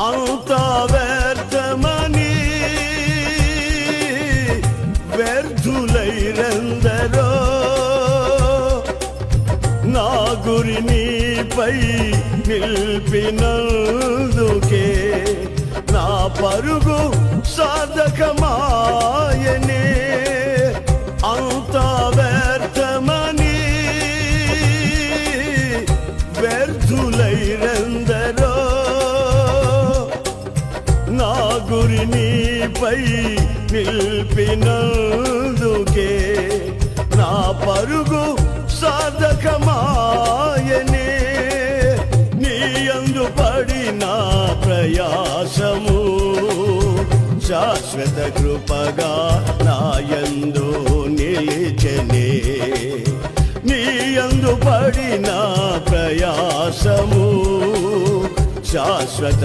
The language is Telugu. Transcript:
అంతా వ్యర్థమని వ్యర్థులైరందరో నా గురి నీపై నిలిపినందుకే నా పరుగు సాధకమాయనే. అంతా వ్యర్థమని వ్యర్థులైరందరో నా గురి నీపై నిలిపినందుకే నా పరుగు సాధకమాయనే. నీ యందు పడిన ప్రయాసము శాశ్వత కృపగా నా యందు నిలిచెనే. నీ యందు పడిన ప్రయాసము శాశ్వత